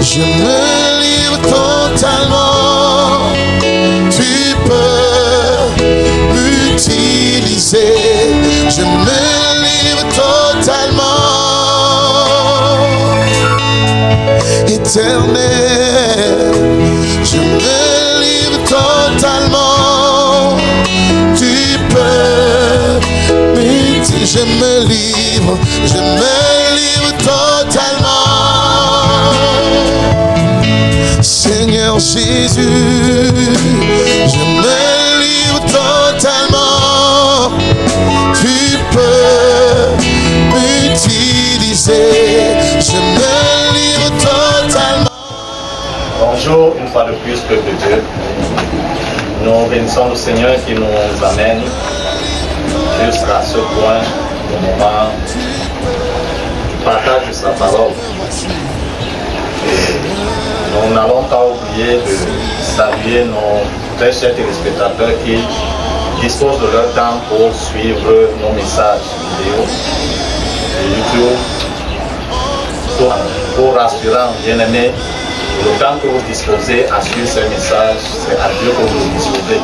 Je me livre totalement. Tu peux m'utiliser. Je me livre totalement. Éternel, je me livre totalement. Tu peux m'utiliser. Je me livre totalement. Seigneur Jésus, je me livre totalement. Tu peux m'utiliser. Je me livre totalement. Bonjour, une fois de plus, peuple de Dieu. Nous bénissons le Seigneur qui nous amène jusqu'à ce point, au moment du partage de sa parole. Et nous n'allons pas oublier de saluer nos très chers téléspectateurs qui disposent de leur temps pour suivre nos messages vidéo de YouTube. Pour rassurant, bien-aimés, le temps que vous disposez à suivre ces messages, c'est à Dieu que vous disposez.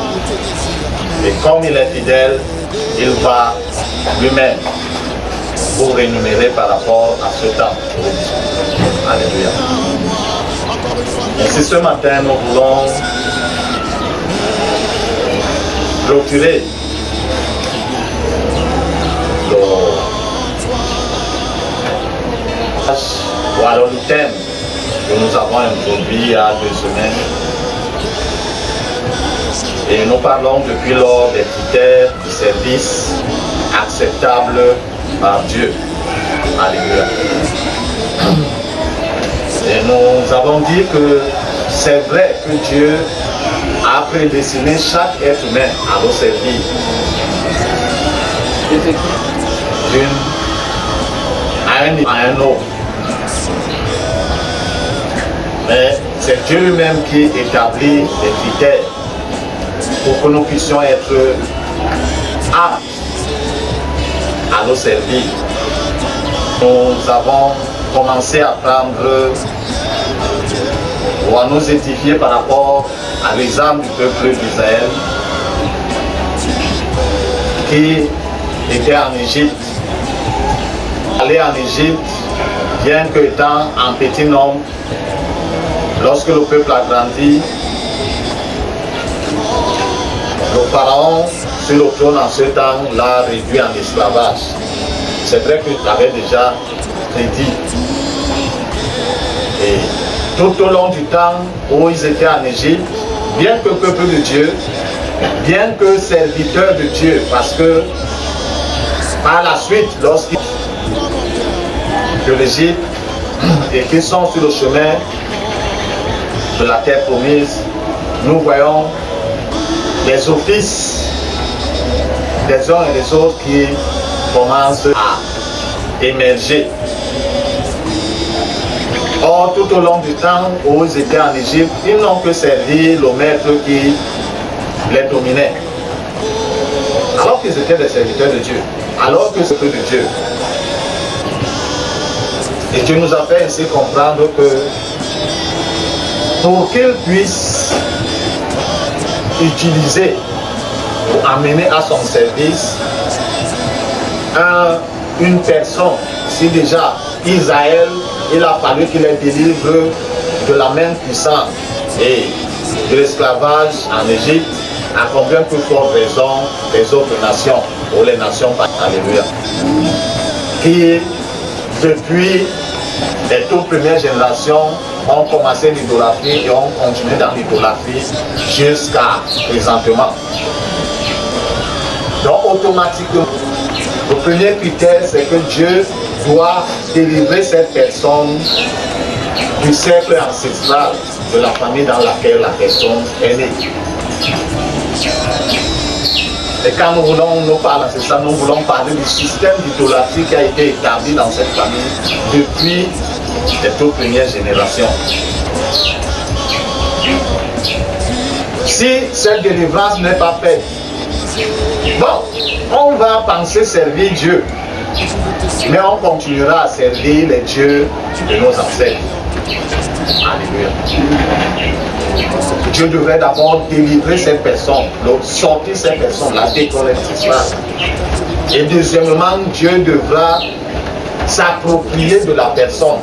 Et comme il est fidèle, il va lui-même vous rémunérer par rapport à ce temps que vous disposez. Alléluia. Ainsi, ce matin, nous voulons clôturer le thème que nous avons introduit il y a 2 semaines. Et nous parlons depuis lors des critères du service acceptables par Dieu. Alléluia. Et nous avons dit que c'est vrai que Dieu a prédestiné chaque être humain à nous servir à un autre. Mais c'est Dieu lui-même qui établit les critères pour que nous puissions être aptes à nous servir. Nous avons commencé à prendre ou à nous édifier par rapport à l'exemple du peuple d'Israël qui était en Égypte. Aller en Égypte, bien qu'étant en petit nombre, lorsque le peuple a grandi, le pharaon sur le trône en ce temps l'a réduit en esclavage. C'est vrai que tu avais déjà prédit. Et tout au long du temps où ils étaient en Égypte, bien que peuple de Dieu, bien que serviteurs de Dieu, parce que par la suite, lorsqu'ils de l'Égypte et qu'ils sont sur le chemin de la terre promise, nous voyons les offices des uns et des autres qui commencent à émerger. Or, tout au long du temps où ils étaient en Égypte, ils n'ont que servi le maître qui les dominait. Alors qu'ils étaient des serviteurs de Dieu, alors que c'est peu de Dieu. Et Dieu nous a fait ainsi comprendre que pour qu'il puisse utiliser ou amener à son service une personne, si déjà Israël, il a fallu qu'il les délivre de la main puissante et de l'esclavage en Égypte, à combien plus forte raison des autres nations, ou les nations, alléluia, qui depuis les toutes premières générations ont commencé l'idolâtrie et ont continué dans l'idolâtrie jusqu'à présentement. Donc automatiquement, le premier critère, c'est que Dieu doit délivrer cette personne du cercle ancestral de la famille dans laquelle la personne est née. Et quand nous voulons nous parler de ça, nous voulons parler du système d'idolâtrie qui a été établi dans cette famille depuis les toutes premières générations. Si cette délivrance n'est pas faite, bon, on va penser servir Dieu, mais on continuera à servir les dieux de nos ancêtres. Alléluia. Dieu devrait d'abord délivrer cette personne, donc sortir cette personne, la déconnecter. Et deuxièmement, Dieu devra s'approprier de la personne.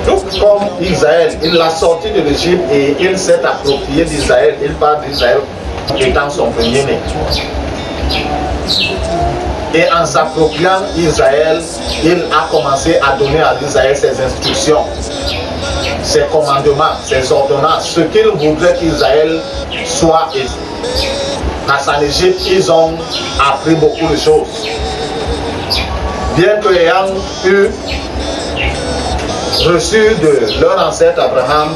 Donc comme Israël, il l'a sorti de l'Égypte et il s'est approprié d'Israël, il parle d'Israël étant son premier-né. Et en s'appropriant Israël, il a commencé à donner à Israël ses instructions, ses commandements, ses ordonnances, ce qu'il voudrait qu'Israël soit. Parce qu'en Égypte, ils ont appris beaucoup de choses. Bien qu'ayant eu reçu de leur ancêtre Abraham,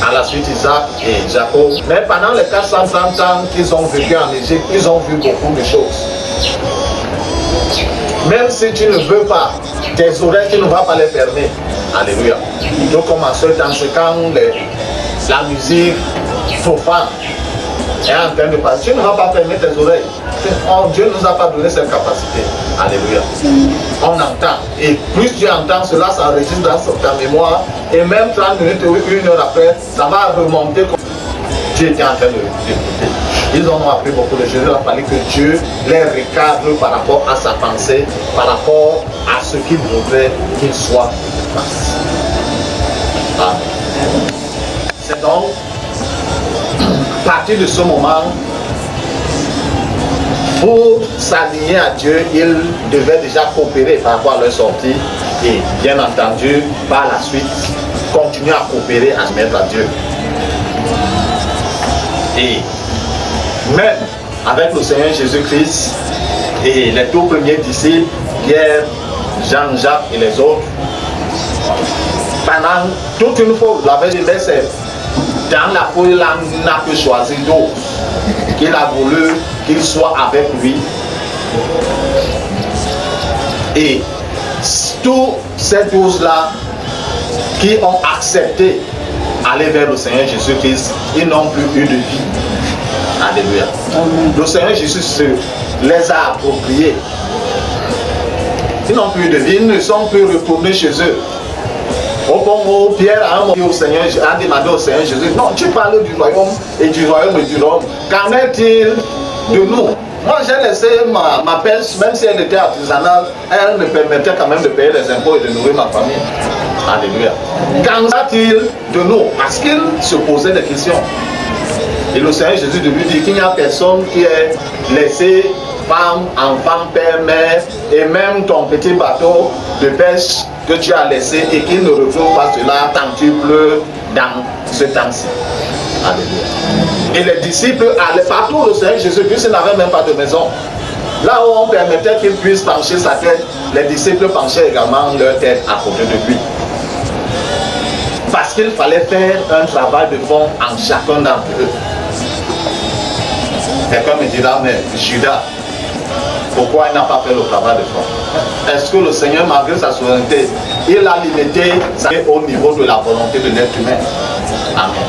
à la suite Isaac et Jacob, mais pendant les 430 ans qu'ils ont vécu en Égypte, ils ont vu beaucoup de choses. Même si tu ne veux pas, tes oreilles, tu ne vas pas les fermer. Alléluia. Donc comme en ce temps, c'est quand la musique profane est en train de passer, tu ne vas pas fermer tes oreilles. Oh, Dieu ne nous a pas donné cette capacité. Alléluia. On entend. Et plus tu entends cela, ça enregistre dans ta mémoire. Et même 30 minutes ou 1 heure après, ça va remonter comme tu étais en train d'écouter. Ils ont appris beaucoup de choses. Il a fallu que Dieu les recadre par rapport à sa pensée, par rapport à ce qu'il voudrait qu'il soit. C'est donc à partir de ce moment, pour s'aligner à Dieu, ils devaient déjà coopérer par rapport à leur sortie et bien entendu, par la suite, continuer à coopérer, à se mettre à Dieu. Et même avec le Seigneur Jésus-Christ et les tout premiers disciples, Pierre, Jean, Jacques et les autres, pendant toute une fois, vous l'avez dit, c'est dans la foule, il n'a pu choisir d'autres qu'il a voulu qu'il soit avec lui. Et tous ces 12-là qui ont accepté aller vers le Seigneur Jésus-Christ, ils n'ont plus eu de vie. Alléluia. Le Seigneur Jésus les a appropriés. Ils n'ont plus de vie, ils ne sont plus retournés chez eux. Au bon mot, Pierre a demandé au Seigneur Jésus, non, tu parles du royaume et du royaume et du royaume. Qu'en est-il de nous? Moi j'ai laissé ma pêche, même si elle était artisanale, elle me permettait quand même de payer les impôts et de nourrir ma famille. Alléluia. Qu'en est-il de nous? Parce qu'il se posait des questions. Et le Seigneur Jésus de lui dit qu'il n'y a personne qui ait laissé femme, enfant, père, mère et même ton petit bateau de pêche que tu as laissé et qu'il ne retrouve pas cela tant tu pleures dans ce temps-ci. Alléluia. Et les disciples allaient partout au Seigneur Jésus, puisqu'ils n'avaient même pas de maison. Là où on permettait qu'ils puissent pencher sa tête, les disciples penchaient également leur tête à côté de lui. Parce qu'il fallait faire un travail de fond en chacun d'entre eux. Quelqu'un me dira, mais Judas, pourquoi il n'a pas fait le travail de fond? Est-ce que le Seigneur, malgré sa souveraineté, il a limité au niveau de la volonté de l'être humain? Amen.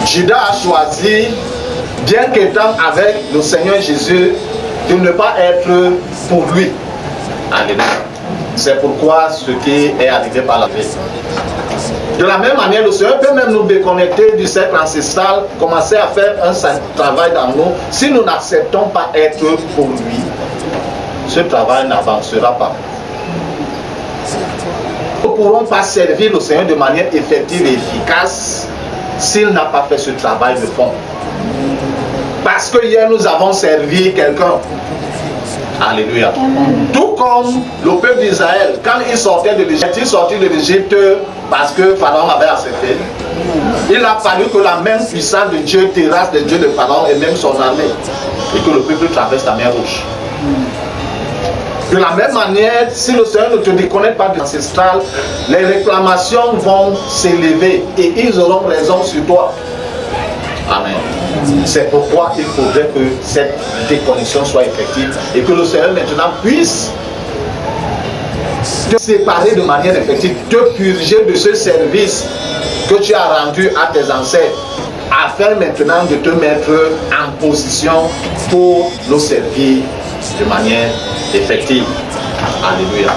Judas a choisi, bien qu'étant avec le Seigneur Jésus, de ne pas être pour lui. Alléluia. C'est pourquoi ce qui est arrivé par la vie. De la même manière, le Seigneur peut même nous déconnecter du cercle ancestral, commencer à faire un travail dans nous. Si nous n'acceptons pas être pour lui, ce travail n'avancera pas. Nous ne pourrons pas servir le Seigneur de manière effective et efficace s'il n'a pas fait ce travail de fond. Parce que hier nous avons servi quelqu'un. Alléluia. Tout comme le peuple d'Israël, quand il sortait de l'Égypte, il sortit de l'Égypte parce que Pharaon avait accepté. Il a fallu que la main puissante de Dieu terrasse les dieux de Pharaon et même son armée. Et que le peuple traverse la mer Rouge. De la même manière, si le Seigneur ne te déconnecte pas de l'ancestral, les réclamations vont s'élever et ils auront raison sur toi. Amen. C'est pourquoi il faudrait que cette déconnexion soit effective et que le Seigneur maintenant puisse te séparer de manière effective, te purger de ce service que tu as rendu à tes ancêtres, afin maintenant de te mettre en position pour le servir de manière effective. Alléluia.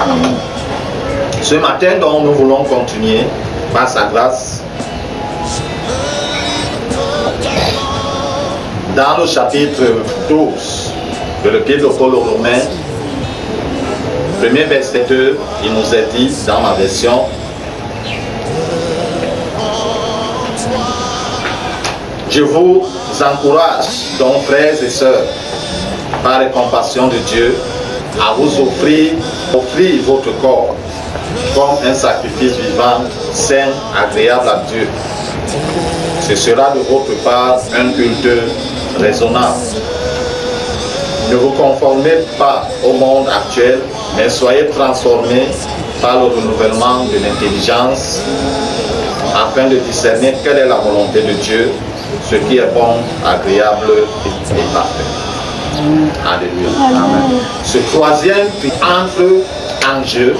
Ce matin, donc, nous voulons continuer par sa grâce dans le chapitre 12 de l'Épître de Paul aux Romains. Premier verset 2, il nous est dit dans ma version: je vous encourage donc, frères et sœurs, par les compassions de Dieu, à vous offrir votre corps comme un sacrifice vivant, saint, agréable à Dieu. Ce sera de votre part un culte raisonnable. Ne vous conformez pas au monde actuel, mais soyez transformés par le renouvellement de l'intelligence, afin de discerner quelle est la volonté de Dieu, ce qui est bon, agréable et parfait. Alléluia. Amen. Ce troisième qui entre en jeu,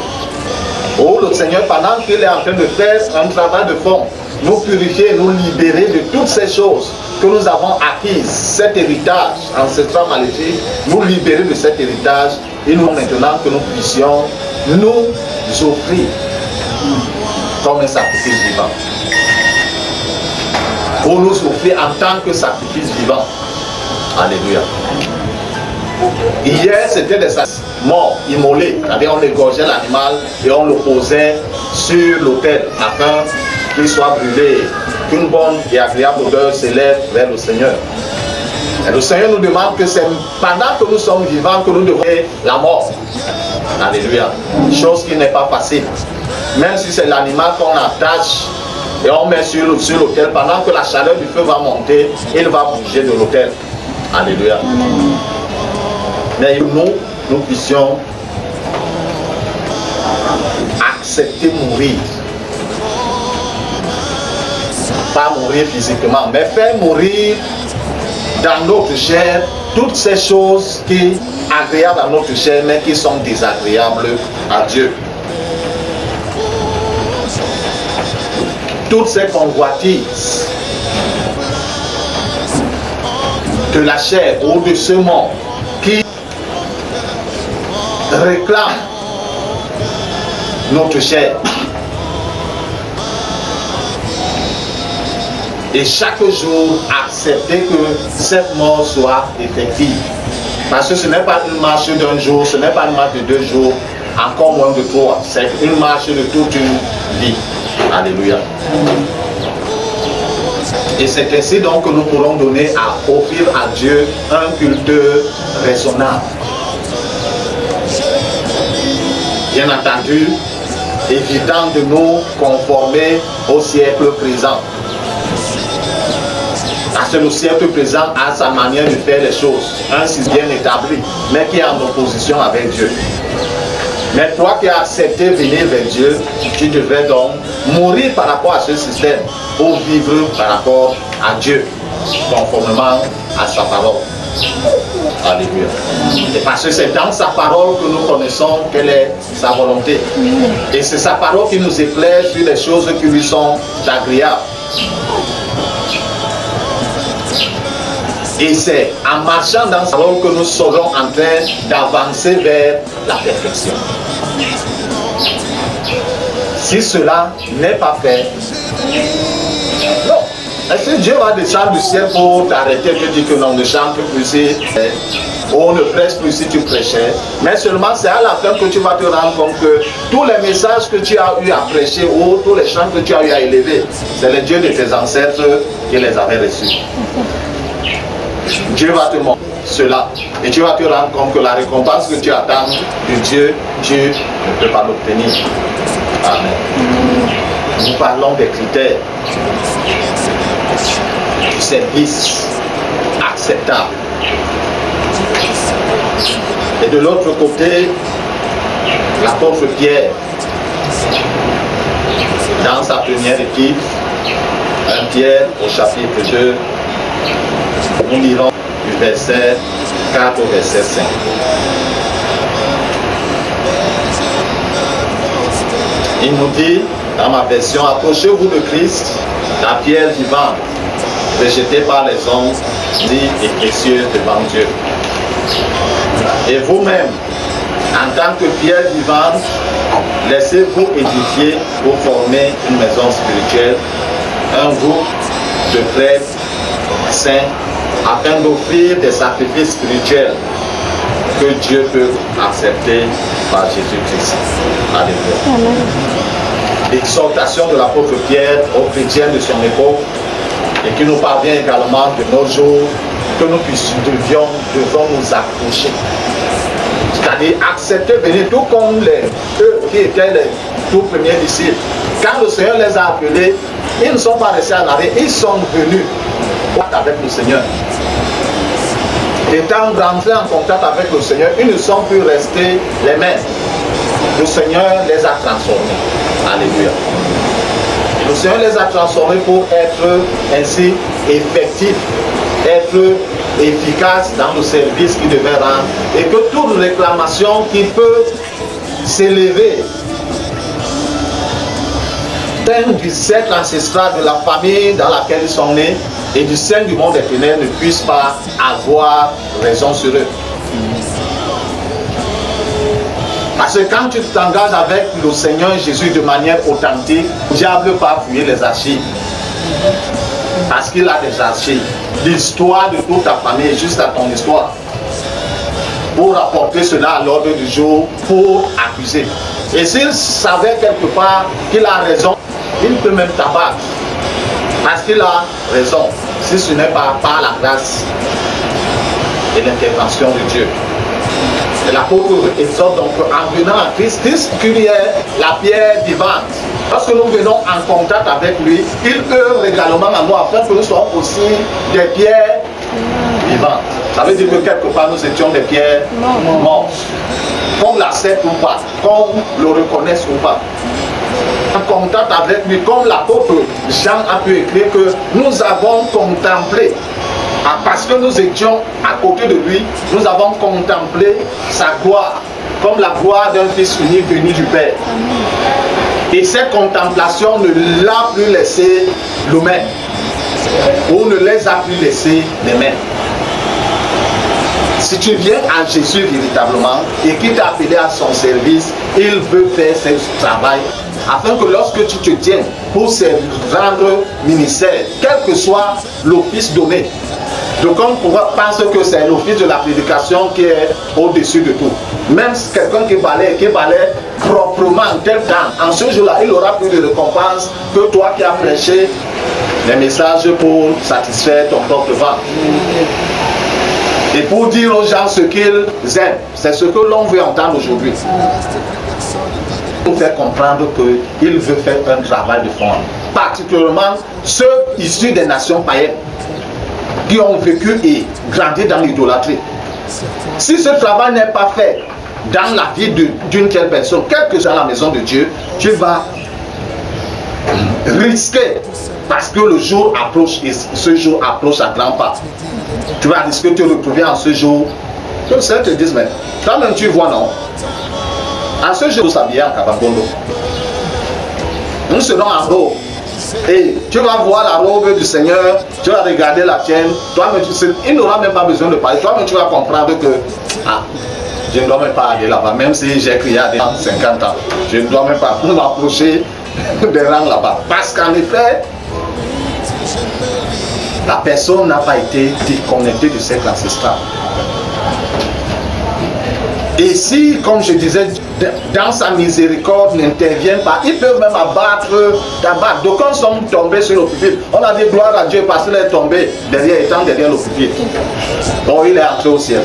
où le Seigneur, pendant qu'il est en train de faire un travail de fond, nous purifier, nous libérer de toutes ces choses que nous avons acquises, cet héritage ancestral maléfique, nous libérer de cet héritage, et nous maintenant que nous puissions nous offrir comme un sacrifice vivant. Pour nous offrir en tant que sacrifice vivant. Alléluia. Hier, c'était des sacrifices morts, immolés. C'est-à-dire, on égorgeait l'animal et on le posait sur l'autel afin qu'il soit brûlé, qu'une bonne et agréable odeur s'élève vers le Seigneur. Et le Seigneur nous demande que c'est pendant que nous sommes vivants que nous devons la mort. Alléluia. Chose qui n'est pas facile. Même si c'est l'animal qu'on attache et on met sur l'autel, pendant que la chaleur du feu va monter, il va bouger de l'autel. Alléluia. Mais nous puissions accepter mourir. Pas mourir physiquement, mais faire mourir dans notre chair toutes ces choses qui sont agréables à notre chair, mais qui sont désagréables à Dieu. Toutes ces convoitises de la chair ou de ce monde qui réclament notre chair. Et chaque jour, accepter que cette mort soit effective. Parce que ce n'est pas une marche d'un jour, ce n'est pas une marche de 2 jours, encore moins de 3. C'est une marche de toute une vie. Alléluia. Et c'est ainsi donc que nous pourrons donner à offrir à Dieu un culte raisonnable. Bien entendu, évitant de nous conformer au siècle présent. Parce que le siècle présent a sa manière de faire les choses, un système bien établi, mais qui est en opposition avec Dieu. Mais toi qui as accepté de venir vers Dieu, tu devrais donc mourir par rapport à ce système pour vivre par rapport à Dieu, conformément à sa parole. Alléluia. Et parce que c'est dans sa parole que nous connaissons quelle est sa volonté. Et c'est sa parole qui nous éclaire sur les choses qui lui sont agréables. Et c'est en marchant dans sa parole que nous serons en train d'avancer vers la perfection. Si cela n'est pas fait, non. Est-ce que Dieu va descendre du ciel pour t'arrêter et te dire que non, ne chante plus si, ou ne prêche plus si tu prêchais? Mais seulement c'est à la fin que tu vas te rendre compte que tous les messages que tu as eu à prêcher ou tous les chants que tu as eu à élever, c'est le Dieu de tes ancêtres qui les avait reçus. Dieu va te montrer cela et tu vas te rendre compte que la récompense que tu attends de Dieu, Dieu ne peut pas l'obtenir. Amen. Nous parlons des critères du service acceptable. Et de l'autre côté, l'apôtre Pierre, dans sa première épître, 1 Pierre au chapitre 2, nous lirons du verset 4 au verset 5. Il nous dit, dans ma version, approchez-vous de Christ, la pierre vivante, rejetée par les hommes, dite et précieuse devant Dieu. Et vous-même, en tant que pierre vivante, laissez-vous édifier pour former une maison spirituelle, un groupe de prêtres saints, afin d'offrir des sacrifices spirituels que Dieu peut accepter par Jésus-Christ. Alléluia. L'exhortation de l'apôtre Pierre aux chrétiens de son époque et qui nous parvient également de nos jours, que nous devons nous accrocher. C'est-à-dire accepter venir tout comme eux qui étaient les tout premiers disciples. Quand le Seigneur les a appelés, ils ne sont pas restés en arrêt, ils sont venus avec le Seigneur. Étant rentrés en contact avec le Seigneur, ils ne sont plus restés les mêmes. Le Seigneur les a transformés. Alléluia. Le Seigneur les a transformés pour être ainsi effectifs, être efficaces dans le service qu'ils devaient rendre, et que toute réclamation qui peut s'élever du cercle ancestral de la famille dans laquelle ils sont nés et du sein du monde éternel ne puisse pas avoir raison sur eux. Parce que quand tu t'engages avec le Seigneur Jésus de manière authentique, le diable va fouiller les archives. Parce qu'il a des archives. L'histoire de toute ta famille est juste à ton histoire. Pour apporter cela à l'ordre du jour, pour accuser. Et s'il savait quelque part qu'il a raison, il peut même t'abattre. Parce qu'il a raison. Si ce n'est pas par la grâce et l'intervention de Dieu. Et l'apôtre exhorte donc en venant à Christ, Christ qui est la pierre vivante. Lorsque nous venons en contact avec lui, il œuvre également en nous afin que nous soyons aussi des pierres vivantes. Ça veut dire que quelque part nous étions des pierres mortes. Qu'on l'accepte ou pas, qu'on le reconnaisse ou pas. En contact avec lui, comme l'apôtre Jean a pu écrire que nous avons contemplé. Parce que nous étions à côté de lui, nous avons contemplé sa gloire, comme la gloire d'un Fils unique venu du Père. Et cette contemplation ne l'a plus laissé le même, ou ne les a plus laissés les mêmes. Si tu viens à Jésus véritablement et qu'il t'a appelé à son service, il veut faire ce travail afin que lorsque tu te tiens pour se rendre ministère, quel que soit l'office donné, donc on pense que c'est l'office de la prédication qui est au-dessus de tout. Même quelqu'un qui balaie proprement tel temps, en ce jour-là, il aura plus de récompense que toi qui as prêché les messages pour satisfaire ton propre ventre. Et pour dire aux gens ce qu'ils aiment, c'est ce que l'on veut entendre aujourd'hui. Pour faire comprendre qu'il veut faire un travail de fond, particulièrement ceux issus des nations païennes qui ont vécu et grandi dans l'idolâtrie. Si ce travail n'est pas fait dans la vie d'une telle personne, quelle que soit la maison de Dieu, tu vas risquer, parce que le jour approche et ce jour approche à grands pas. Tu vas risquer de te retrouver en ce jour. Que certains te disent, mais toi-même tu vois, non? En ce jour, s'habiller en Kabangondo. Nous serons en robe. Et tu vas voir la robe du Seigneur, tu vas regarder la tienne. Toi-même, il n'aura même pas besoin de parler. Toi-même, tu vas comprendre que je ne dois même pas aller là-bas, même si j'ai crié à 50 ans. Je ne dois même pas m'approcher des rangs là-bas. Parce qu'en effet, la personne n'a pas été déconnectée de cette ancestral. Et si, comme je disais, dans sa miséricorde n'intervient pas, ils peuvent même t'abattre. D'aucuns sont tombés sur le pupitre. On a dit gloire à Dieu parce qu'il est tombé étant derrière le pupitre. Bon, il est entré au ciel.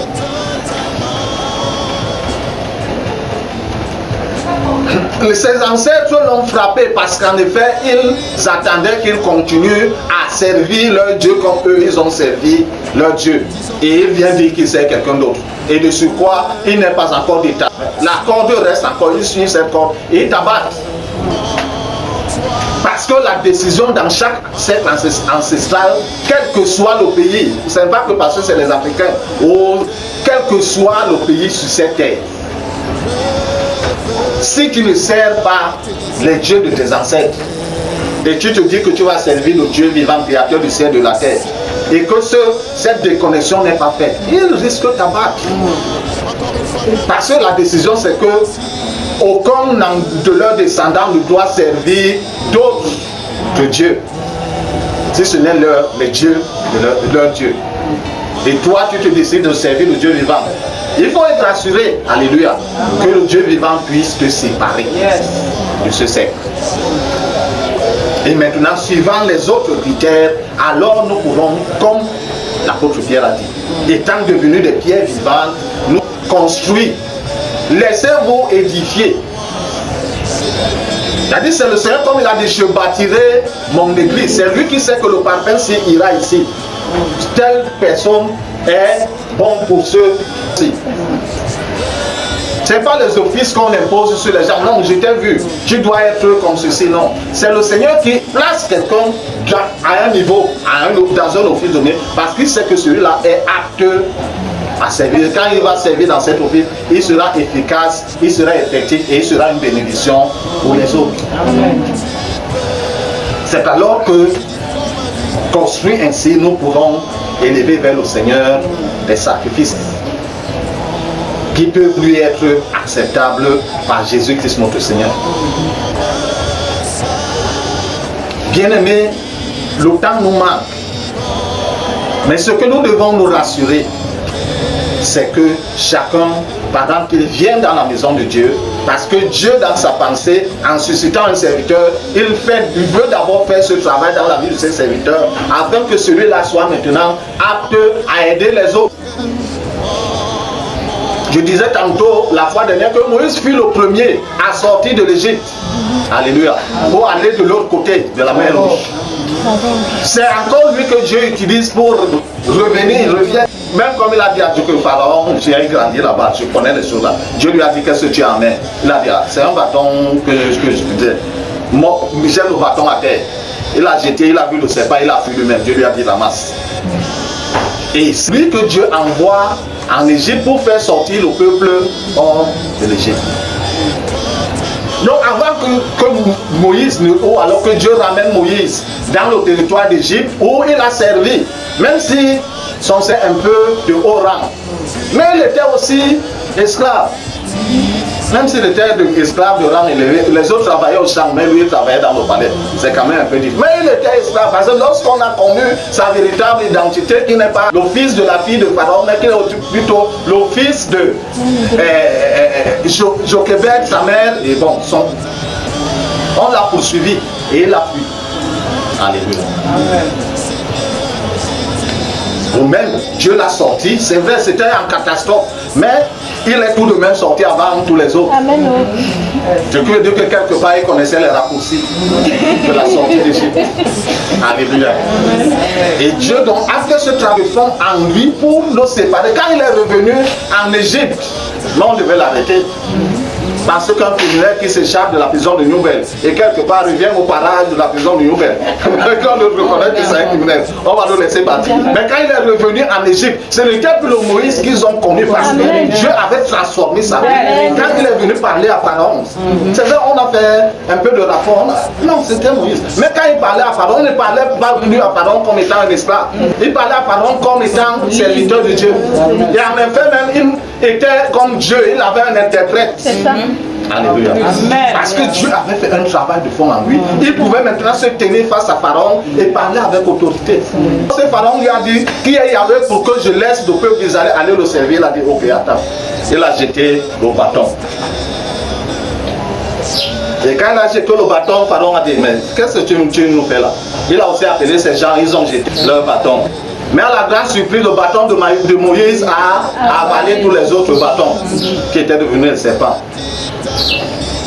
Ses ancêtres l'ont frappé parce qu'en effet, ils attendaient qu'ils continuent à servir leur Dieu comme eux, ils ont servi leur Dieu. Et il vient dire qu'il sert quelqu'un d'autre. Et de surcroît, il n'est pas encore d'état. La corde reste encore, il suit cette corde et il t'abat. Parce que la décision dans chaque cercle ancestral, quel que soit le pays, ce n'est pas que parce que c'est les Africains, ou quel que soit le pays sur cette terre, si tu ne sers pas les dieux de tes ancêtres, et tu te dis que tu vas servir le Dieu vivant, créateur du ciel et de la terre, et que cette déconnexion n'est pas faite, il risque de t'abattre. Parce que la décision, c'est que aucun de leurs descendants ne doit servir d'autres que Dieu, si ce n'est le Dieu de leur Dieu. Et toi, tu te décides de servir le Dieu vivant. Il faut être assuré, alléluia, que le Dieu vivant puisse te séparer de ce secte. Et maintenant, suivant les autres critères, alors nous pourrons, comme l'apôtre Pierre a dit, étant devenus des pierres vivantes, nous construire. Laissez-vous édifier. Il a dit, c'est le Seigneur, comme il a dit, je bâtirai mon église. C'est lui qui sait que le parfum ira ici. Telle personne est bon pour ceux-ci. Ce n'est pas les offices qu'on impose sur les gens. Non, je t'ai vu, tu dois être comme ceci. Non, c'est le Seigneur qui place quelqu'un à un niveau, dans un office donné, parce qu'il sait que celui-là est apte à servir. Quand il va servir dans cet office, il sera efficace, il sera effectif et il sera une bénédiction pour les autres. C'est alors que, construit ainsi, nous pourrons élever vers le Seigneur des sacrifices qui peuvent lui être acceptables par Jésus-Christ notre Seigneur. Bien-aimés, le temps nous manque. Mais ce que nous devons nous rassurer, c'est que chacun, pendant qu'il vient dans la maison de Dieu, parce que Dieu, dans sa pensée, en suscitant un serviteur, il veut d'abord faire ce travail dans la vie de ses serviteurs, afin que celui-là soit maintenant apte à aider les autres. Je disais tantôt, la fois dernière, que Moïse fut le premier à sortir de l'Égypte. Alléluia. Pour aller de l'autre côté de la mer Rouge. C'est encore lui que Dieu utilise pour revenir, il revient. Même comme il a dit à Dieu que Pharaon, j'ai grandi là-bas, je connais les choses là. Dieu lui a dit, qu'est-ce que tu as en main? Il a dit, c'est un bâton que je disais. J'ai le bâton à terre. Il a jeté, il a vu le serpent, il a fui lui-même. Dieu lui a dit, la masse. Et celui que Dieu envoie en Égypte pour faire sortir le peuple hors de l'Égypte. Donc avant que Moïse, ou alors que Dieu ramène Moïse dans le territoire d'Égypte où il a servi, même si son c'est un peu de haut rang, mais il était aussi esclave. Même s'il était esclave de rang élevé, les autres travaillaient au champ, mais lui il travaillait dans le palais. C'est quand même un peu différent. Mais il était esclave, parce que lorsqu'on a connu sa véritable identité, qui n'est pas le fils de la fille de Pharaon, mais qui est plutôt le fils de Jochebed, sa mère, et bon, on l'a poursuivi et il a fui. Alléluia. Amen. Ou même, Dieu l'a sorti, c'est vrai, c'était en catastrophe, mais il est tout de même sorti avant tous les autres. Amen. Je veux dire que quelque part, il connaissait les raccourcis de la sortie d'Égypte. Alléluia. Et Dieu donc a fait ce travail en lui pour nous séparer. Quand il est revenu en Égypte, là on devait l'arrêter. Parce qu'un criminel qui s'échappe de la prison de Nouvelle et quelque part revient au parage de la prison de Nouvelle, quand on reconnaît que c'est un criminel, on va le laisser partir. Mais quand il est revenu en Égypte, ce n'était plus le Moïse qu'ils ont connu parce que Dieu avait transformé sa vie. Quand il est venu parler à Pharaon, c'est vrai, on a fait un peu de rapport. Non, c'était Moïse. Mais quand il parlait à Pharaon, il ne parlait pas venu à Pharaon comme étant un esclave. Il parlait à Pharaon comme étant serviteur de Dieu. Et en effet, même, il était comme Dieu, il avait un interprète. C'est ça. Alléluia. Parce que Dieu avait fait un travail de fond en lui. Il pouvait maintenant se tenir face à Pharaon et parler avec autorité. Ce Pharaon lui a dit, qui est Yahweh pour que je laisse le peuple d'Israël aller le servir? Il a dit, ok, attends. Il a jeté le bâton. Et quand il a jeté le bâton, Pharaon a dit, mais qu'est-ce que tu nous fais là? Il a aussi appelé ces gens, ils ont jeté leur bâton. Mais à la grande surprise, le bâton de Moïse a avalé tous les autres bâtons qui étaient devenus le serpent.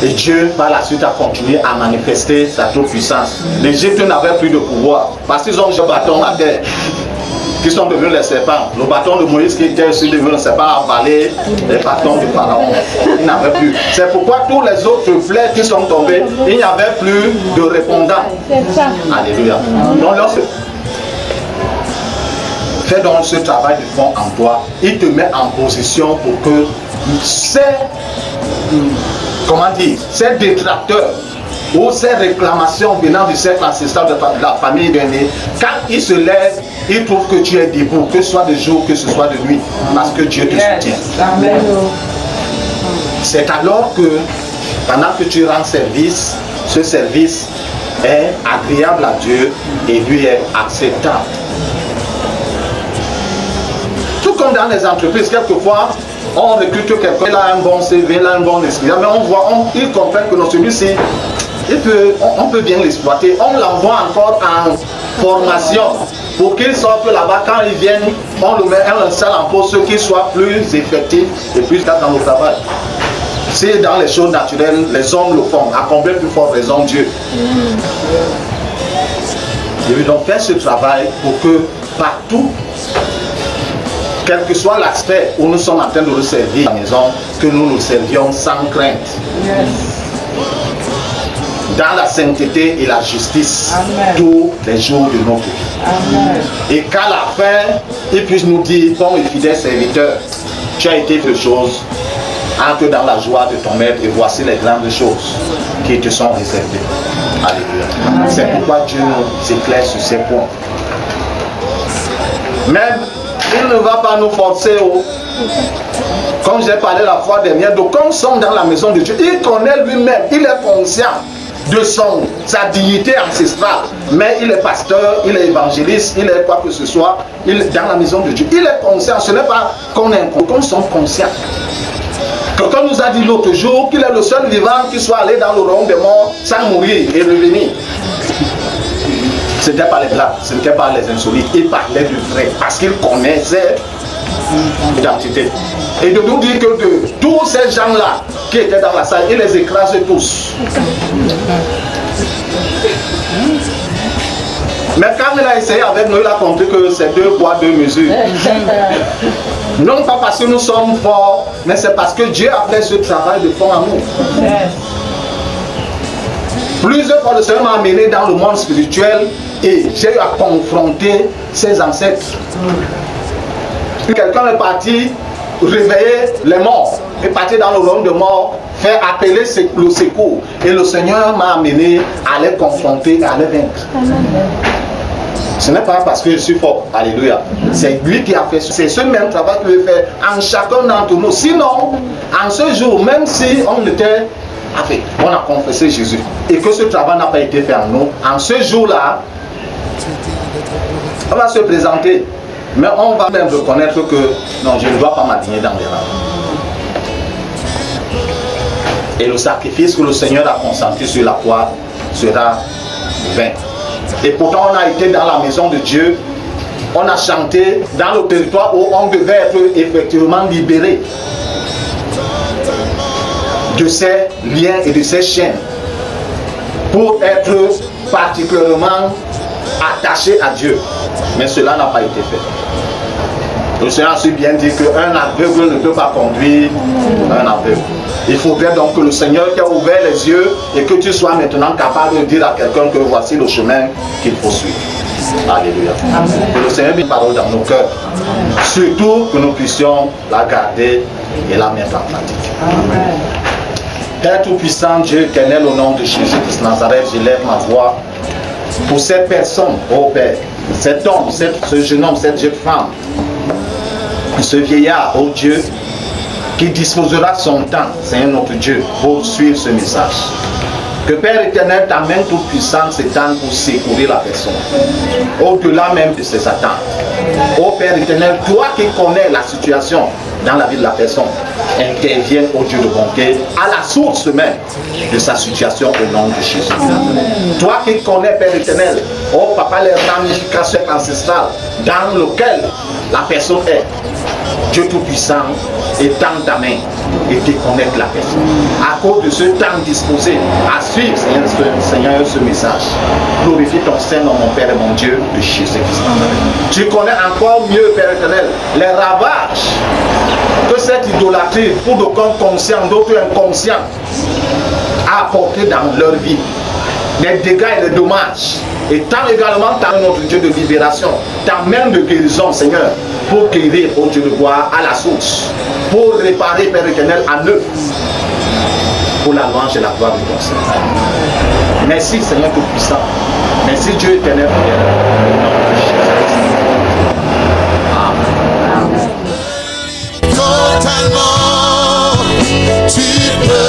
Et Dieu, par la suite, a continué à manifester sa toute-puissance. L'Égypte n'avait plus de pouvoir parce qu'ils ont jeté le bâton à terre, qui sont devenus les serpents. Le bâton de Moïse qui était aussi devenu le serpent a avalé les bâtons du Pharaon. Il n'avait plus. C'est pourquoi tous les autres flèches qui sont tombés, il n'y avait plus de répondants. Alléluia. Donc, fais donc ce travail de fond en toi. Il te met en position pour que ces détracteurs ou ces réclamations venant du cercle ancestral de la famille d'aînés, quand ils se lèvent, ils trouvent que tu es debout, que ce soit de jour, que ce soit de nuit, parce que Dieu te soutient. C'est alors que pendant que tu rends service, ce service est agréable à Dieu et lui est acceptable. Tout comme dans les entreprises, quelquefois, on recrute quelqu'un, il a un bon CV, il a un bon esprit, mais il comprend que non, celui-ci, on peut bien l'exploiter. On l'envoie encore en formation pour qu'il sorte là-bas. Quand ils viennent, on le met un seul en poste, qu'il soit plus effectif et plus efficace dans le travail. Si dans les choses naturelles, les hommes le font, à combien plus forte raison Dieu. Je vais donc faire ce travail pour que partout, quel que soit l'aspect où nous sommes en train de le servir à la maison, que nous nous servions sans crainte. Dans la sainteté et la justice. Amen. Tous les jours de notre vie. Et qu'à la fin, il puisse nous dire, bon et fidèle serviteur, tu as été fait choses, entre dans la joie de ton maître et voici les grandes choses qui te sont réservées. Alléluia. C'est pourquoi Dieu nous éclaire sur ces points. Même, il ne va pas nous forcer comme j'ai parlé la fois dernière, donc comme nous sommes dans la maison de Dieu, il connaît lui-même, il est conscient de sa dignité ancestrale, mais il est pasteur, il est évangéliste, il est quoi que ce soit, il est dans la maison de Dieu. Il est conscient, ce n'est pas qu'on est inconscient, qu'on sommes conscients. Quelqu'un nous a dit l'autre jour qu'il est le seul vivant qui soit allé dans le royaume des morts sans mourir et revenir. Ce n'était pas les blagues, ce n'était pas les insolites, il parlait du vrai, parce qu'il connaissait l'identité. Et de nous dire que de tous ces gens-là qui étaient dans la salle, il les écrase tous. Mais quand il a essayé avec nous, il a compris que c'est 2 poids 2 mesures. Non pas parce que nous sommes forts, mais c'est parce que Dieu a fait ce travail de fond en nous. Plusieurs fois, le Seigneur m'a amené dans le monde spirituel et j'ai eu à confronter ses ancêtres. Quelqu'un est parti réveiller les morts, est parti dans le royaume de mort, faire appeler le secours. Et le Seigneur m'a amené à les confronter, à les vaincre. Ce n'est pas parce que je suis fort, alléluia. C'est lui qui a fait, c'est ce même travail qu'il veut faire en chacun d'entre nous. Sinon, en ce jour, même si on était avec, on a confessé Jésus et que ce travail n'a pas été fait en nous, en ce jour-là, on va se présenter, mais on va même reconnaître que non, je ne dois pas m'aligner dans les rangs. Et le sacrifice que le Seigneur a consenti sur la croix sera vain. Et pourtant on a été dans la maison de Dieu, on a chanté dans le territoire où on devait être effectivement libéré de ces liens et de ces chaînes pour être particulièrement attaché à Dieu. Mais cela n'a pas été fait. Le Seigneur a su bien dit qu'un aveugle ne peut pas conduire un aveugle. Il faudrait donc que le Seigneur qui a ouvert les yeux et que tu sois maintenant capable de dire à quelqu'un que voici le chemin qu'il faut suivre. Alléluia. Que le Seigneur ait une parole dans nos cœurs. Surtout que nous puissions la garder et la mettre en pratique. Amen. Père Tout-Puissant, Dieu éternel, au nom de Jésus-Christ Nazareth, j'élève ma voix pour cette personne, oh Père, cet homme, ce jeune homme, cette jeune femme, ce vieillard, oh Dieu, qui disposera son temps, Seigneur notre Dieu, pour suivre ce message. Que Père éternel, ta main toute puissante s'étende pour secourir la personne, au-delà même de ses attentes. Oh Père éternel, toi qui connais la situation dans la vie de la personne, intervienne au Dieu de bonté, à la source même de sa situation au nom de Jésus. Toi qui connais, Père éternel, oh Papa, les ramifications ancestrales dans lesquelles la personne est, Dieu Tout-Puissant, étends ta main et déconnecte la personne. À cause de ce temps disposé à suivre, Seigneur, ce message, glorifie ton Saint-Nom, mon Père et mon Dieu, de Jésus-Christ. Tu connais encore mieux, Père éternel, les ravages que cette idolâtrie, pour d'aucuns conscients, d'autres inconscients, a apporté dans leur vie. Les dégâts et les dommages. Et tant également ta main, notre Dieu de libération, ta main de guérison, Seigneur, pour guérir, au Dieu de gloire, à la source, pour réparer, Père éternel, à neuf, pour la louange et la gloire de ton Seigneur. Merci, Seigneur Tout-Puissant. Merci, Dieu éternel. Totalement, tu peux.